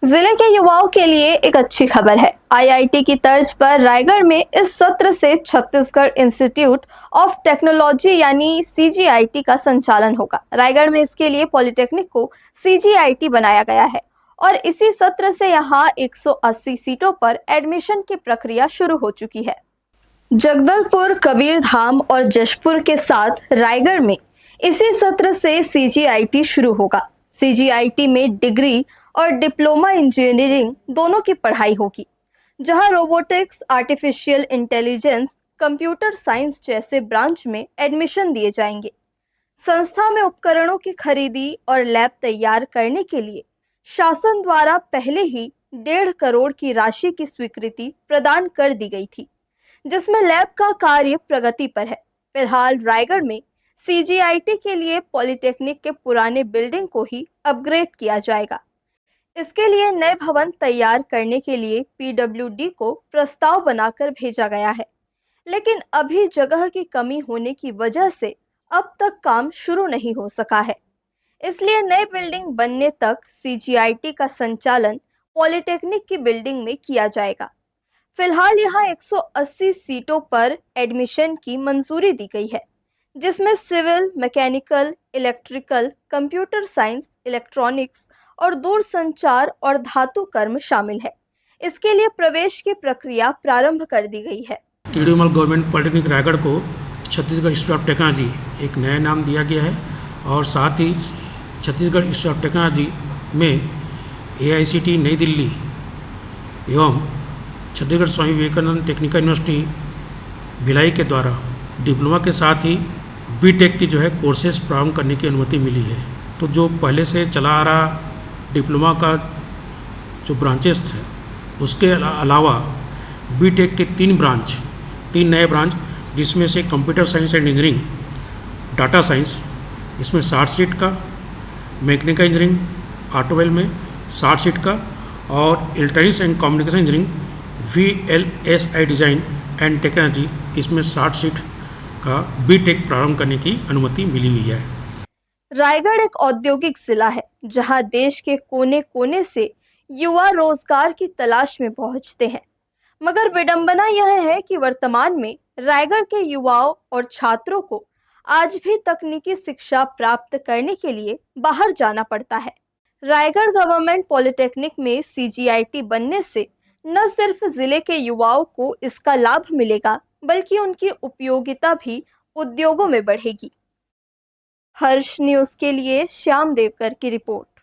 जिले के युवाओं के लिए एक अच्छी खबर है। आईआईटी की तर्ज पर रायगढ़ में इस सत्र से छत्तीसगढ़ इंस्टीट्यूट ऑफ टेक्नोलॉजी यानी सीजीआईटी का संचालन होगा। रायगढ़ में इसके लिए पॉलिटेक्निक को सीजीआईटी बनाया गया है और इसी सत्र से यहां 180 सीटों पर एडमिशन की प्रक्रिया शुरू हो चुकी है। जगदलपुर, कबीरधाम और जशपुर के साथ रायगढ़ में इसी सत्र से सीजीआईटी शुरू होगा। सीजीआईटी में डिग्री और डिप्लोमा इंजीनियरिंग दोनों की पढ़ाई होगी, जहां robotics, artificial intelligence, computer science जैसे ब्रांच में एडमिशन दिए जाएंगे। संस्था में उपकरणों की खरीदी और लैब तैयार करने के लिए शासन द्वारा पहले ही 1.5 करोड़ की राशि की स्वीकृति प्रदान कर दी गई थी, जिसमें लैब का कार्य प्रगति पर है। फिलहाल रायगढ़ में सीजीआईटी के लिए पॉलिटेक्निक के पुराने बिल्डिंग को ही अपग्रेड किया जाएगा। इसके लिए नए भवन तैयार करने के लिए पीडब्ल्यूडी को प्रस्ताव बनाकर भेजा गया है, लेकिन अभी जगह की कमी होने की वजह से अब तक काम शुरू नहीं हो सका है। इसलिए नई बिल्डिंग बनने तक सीजीआईटी का संचालन पॉलिटेक्निक की बिल्डिंग में किया जाएगा। फिलहाल यहाँ 180 सीटों पर एडमिशन की मंजूरी दी गई है, जिसमें civil, mechanical, electrical, computer science, electronics और दूरसंचार और धातु कर्म शामिल है। इसके लिए प्रवेश की प्रक्रिया प्रारंभ कर दी गई है। तिरुमल गवर्नमेंट पॉलिटेक्निक रायगढ़ को छत्तीसगढ़ इंस्टीट्यूट ऑफ टेक्नोलॉजी एक नया नाम दिया गया है और साथ ही छत्तीसगढ़ इंस्टीट्यूट ऑफ टेक्नोलॉजी में एआईसीटी नई दिल्ली एवं छत्तीसगढ़ स्वामी विवेकानंद टेक्निकल यूनिवर्सिटी भिलाई के द्वारा डिप्लोमा के साथ ही बीटेक की कोर्सेज प्रारंभ करने की अनुमति मिली है। तो जो पहले से चला आ रहा डिप्लोमा का जो ब्रांचेस थे, उसके अलावा बीटेक के 3 नए ब्रांच, जिसमें से computer science and engineering, data science, इसमें 60 सीट का, मैकेनिकल इंजीनियरिंग ऑटोमोबाइल में 60 सीट का और electronics and communication engineering VLSI design and technology, इसमें 60 सीट का बीटेक प्रारंभ करने की अनुमति मिली हुई है। रायगढ़ एक औद्योगिक जिला है, जहां देश के कोने कोने से युवा रोजगार की तलाश में पहुंचते हैं। मगर विडंबना यह है कि वर्तमान में रायगढ़ के युवाओं और छात्रों को आज भी तकनीकी शिक्षा प्राप्त करने के लिए बाहर जाना पड़ता है। रायगढ़ गवर्नमेंट पॉलिटेक्निक में सीजीआईटी बनने से न सिर्फ जिले के युवाओं को इसका लाभ मिलेगा, बल्कि उनकी उपयोगिता भी उद्योगों में बढ़ेगी। हर्ष न्यूज़ के लिए श्याम देवकर की रिपोर्ट।